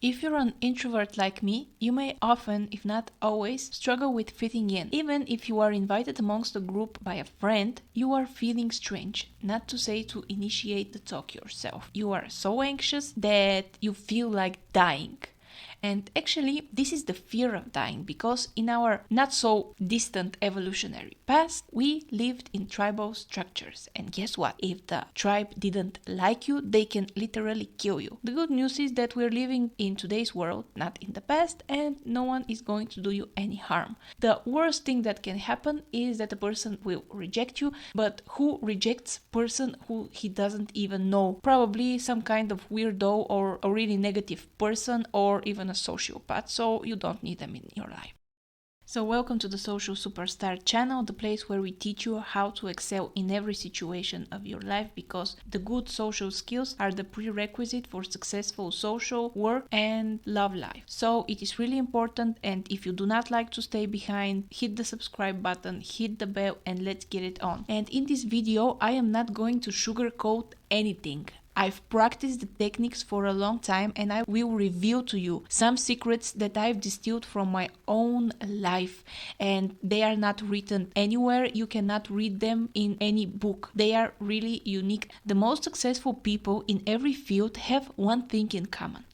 If you're an introvert like me, you may often, if not always, struggle with fitting in. Even if you are invited amongst a group by a friend, you are feeling strange, not to say to initiate the talk yourself. You are so anxious that you feel like dying. And actually, this is the fear of dying, because in our not so distant evolutionary past, we lived in tribal structures. And guess what? If the tribe didn't like you, they can literally kill you. The good news is that we're living in today's world, not in the past, and no one is going to do you any harm. The worst thing that can happen is that a person will reject you, but who rejects person who he doesn't even know? Probably some kind of weirdo or a really negative person, or even a sociopath, so you don't need them in your life. So welcome to the Social Superstar channel, the place where we teach you how to excel in every situation of your life, because the good social skills are the prerequisite for successful social work and love life. So it is really important, and if you do not like to stay behind, hit the subscribe button, hit the bell, and let's get it on. And in this video, I am not going to sugarcoat anything. I've practiced the techniques for a long time, and I will reveal to you some secrets that I've distilled from my own life, and they are not written anywhere. You cannot read them in any book. They are really unique. The most successful people in every field have one thing in common.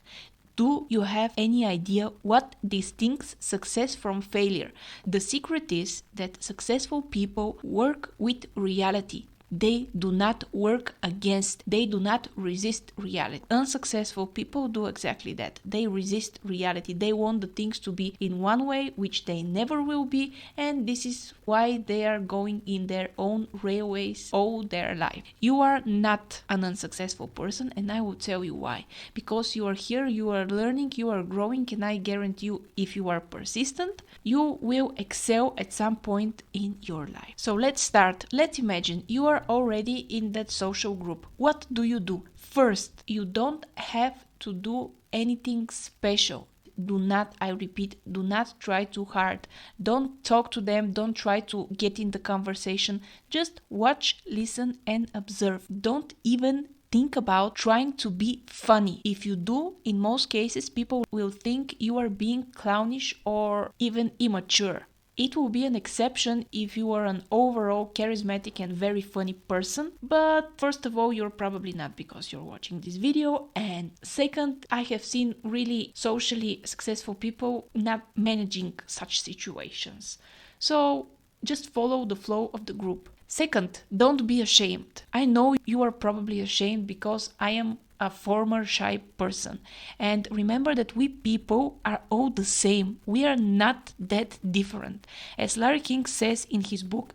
Do you have any idea what distinguishes success from failure? The secret is that successful people work with reality. They do not work against, they do not resist reality. Unsuccessful people do exactly that. They resist reality. They want the things to be in one way, which they never will be, and this is why they are going in their own railways all their life. You are not an unsuccessful person, and I will tell you why. Because you are here, you are learning, you are growing, and I guarantee you, if you are persistent, you will excel at some point in your life. So let's start. Let's imagine you are already in that social group. What do? First, you don't have to do anything special. Do not, I repeat, do not try too hard. Don't talk to them. Don't try to get in the conversation. Just watch, listen, and observe. Don't even think about trying to be funny. If you do, in most cases, people will think you are being clownish or even immature. It will be an exception if you are an overall charismatic and very funny person, but first of all, you're probably not, because you're watching this video, and second, I have seen really socially successful people not managing such situations. So just follow the flow of the group. Second, don't be ashamed. I know you are probably ashamed, because I am a former shy person. And remember that we people are all the same. We are not that different. As Larry King says in his book,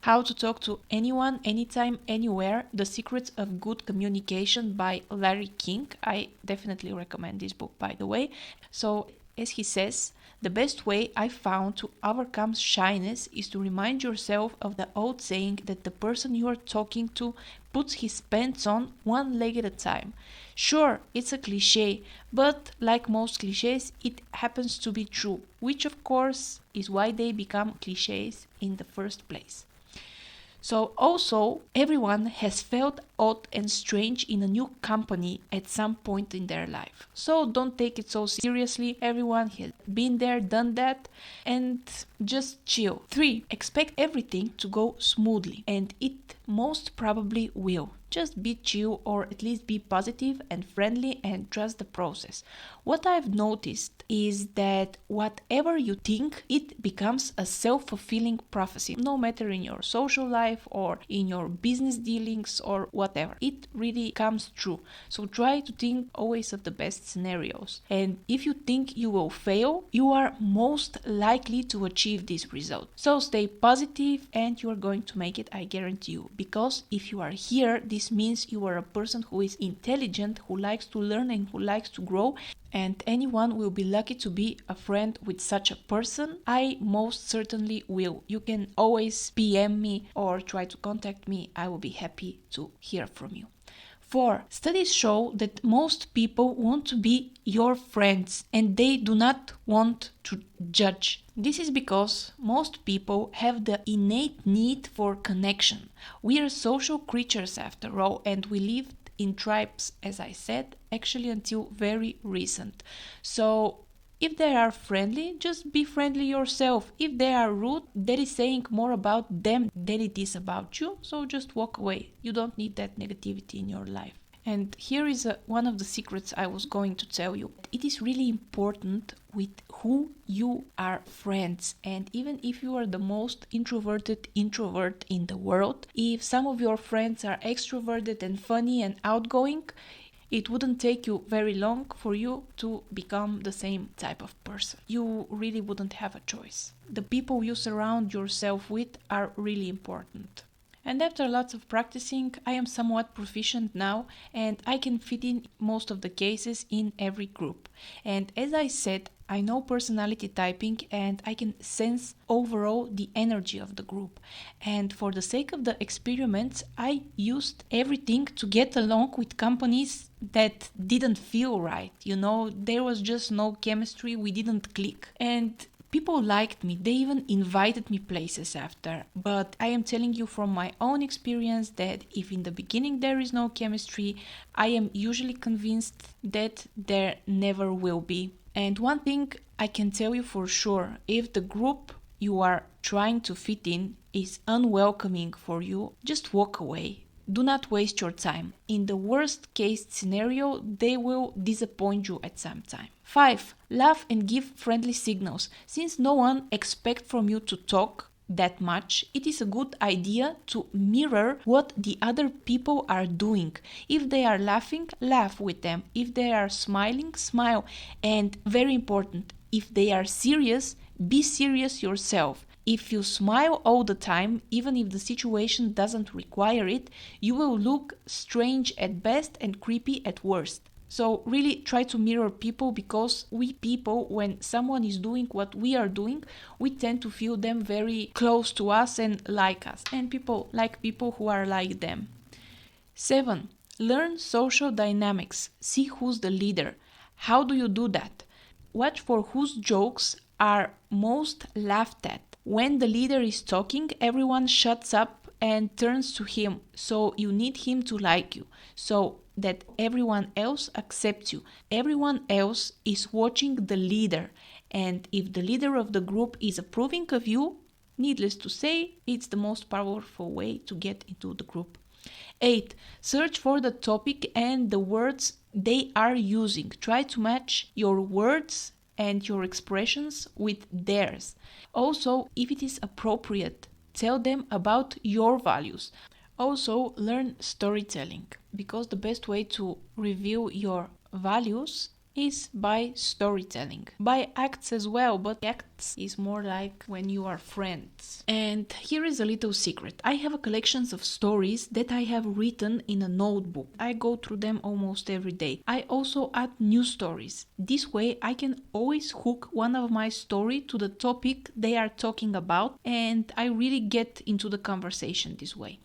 How to Talk to Anyone, Anytime, Anywhere, The Secrets of Good Communication by Larry King. I definitely recommend this book, by the way. So, as he says, the best way I found to overcome shyness is to remind yourself of the old saying that the person you are talking to puts his pants on one leg at a time. Sure, it's a cliche, but like most cliches, it happens to be true, which of course is why they become cliches in the first place. So also, everyone has felt odd and strange in a new company at some point in their life. So don't take it so seriously. Everyone has been there, done that, and just chill. 3. Expect everything to go smoothly, and it most probably will. Just be chill, or at least be positive and friendly, and trust the process. What I've noticed is that whatever you think, it becomes a self-fulfilling prophecy. No matter in your social life or in your business dealings or whatever, it really comes true. So try to think always of the best scenarios. And if you think you will fail, you are most likely to achieve this result. So stay positive, and you are going to make it, I guarantee you. Because if you are here, this means you are a person who is intelligent, who likes to learn, and who likes to grow, and anyone will be lucky to be a friend with such a person. I most certainly will. You can always PM me or try to contact me. I will be happy to hear from you. 4. Studies show that most people want to be your friends, and they do not want to judge. This is because most people have the innate need for connection. We are social creatures after all, and we live in tribes, as I said, actually until very recent. So if they are friendly, just be friendly yourself. If they are rude, that is saying more about them than it is about you. So just walk away. You don't need that negativity in your life. And here is one of the secrets I was going to tell you. It is really important with who you are friends. And even if you are the most introverted introvert in the world, if some of your friends are extroverted and funny and outgoing, it wouldn't take you very long for you to become the same type of person. You really wouldn't have a choice. The people you surround yourself with are really important. And after lots of practicing, I am somewhat proficient now and I can fit in most of the cases in every group. And as I said, I know personality typing and I can sense overall the energy of the group. And for the sake of the experiments, I used everything to get along with companies that didn't feel right. There was just no chemistry, we didn't click. And people liked me, they even invited me places after. But I am telling you from my own experience that if in the beginning there is no chemistry, I am usually convinced that there never will be. And one thing I can tell you for sure, if the group you are trying to fit in is unwelcoming for you, just walk away. Do not waste your time. In the worst case scenario, they will disappoint you at some time. 5. Laugh and give friendly signals. Since no one expects from you to talk that much, it is a good idea to mirror what the other people are doing. If they are laughing, laugh with them. If they are smiling, smile. And very important, if they are serious, be serious yourself. If you smile all the time, even if the situation doesn't require it, you will look strange at best and creepy at worst. So really try to mirror people, because we people, when someone is doing what we are doing, we tend to feel them very close to us and like us. And people like people who are like them. 7. Learn social dynamics. See who's the leader. How do you do that? Watch for whose jokes are most laughed at. When the leader is talking, everyone shuts up and turns to him. So you need him to like you, so that everyone else accepts you. Everyone else is watching the leader. And if the leader of the group is approving of you, needless to say, it's the most powerful way to get into the group. 8. Search for the topic and the words they are using. Try to match your words and your expressions with theirs. Also, if it is appropriate, tell them about your values. Also, learn storytelling, because the best way to reveal your values is by storytelling. By acts as well, but acts is more like when you are friends. And here is a little secret. I have a collection of stories that I have written in a notebook. I go through them almost every day. I also add new stories. This way I can always hook one of my story to the topic they are talking about, and I really get into the conversation this way.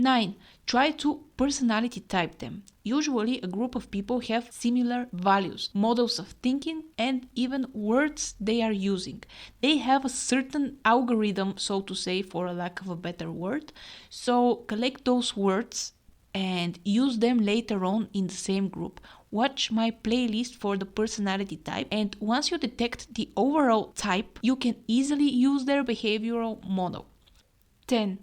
9. Try to personality type them. Usually a group of people have similar values, models of thinking, and even words they are using. They have a certain algorithm, so to say, for a lack of a better word. So collect those words and use them later on in the same group. Watch my playlist for the personality type, and once you detect the overall type, you can easily use their behavioral model. 10.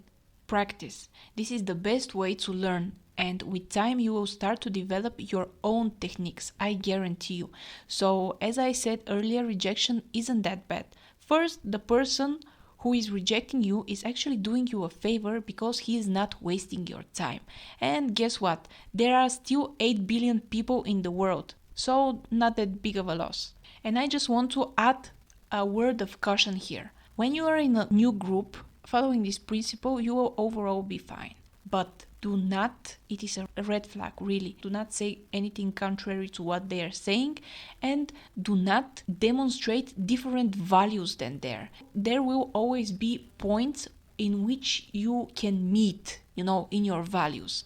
Practice. This is the best way to learn, and with time you will start to develop your own techniques, I guarantee you. So as I said earlier, rejection isn't that bad. First, the person who is rejecting you is actually doing you a favor, because he is not wasting your time. And guess what? There are still 8 billion people in the world, so not that big of a loss. And I just want to add a word of caution here. When you are in a new group, following this principle, you will overall be fine. But do not, it is a red flag really, do not say anything contrary to what they are saying, and do not demonstrate different values than theirs. There will always be points in which you can meet, in your values.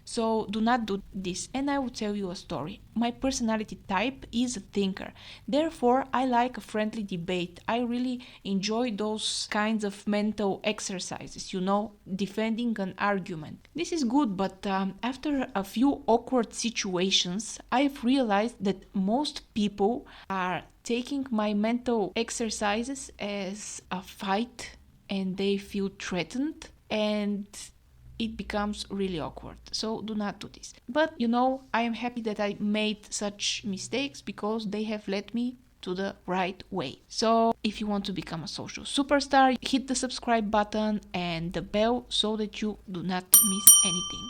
So do not do this. And I will tell you a story. My personality type is a thinker. Therefore, I like a friendly debate. I really enjoy those kinds of mental exercises, defending an argument. This is good, but after a few awkward situations, I've realized that most people are taking my mental exercises as a fight and they feel threatened, and it becomes really awkward. So do not do this. But I am happy that I made such mistakes because they have led me to the right way. So if you want to become a social superstar, hit the subscribe button and the bell so that you do not miss anything.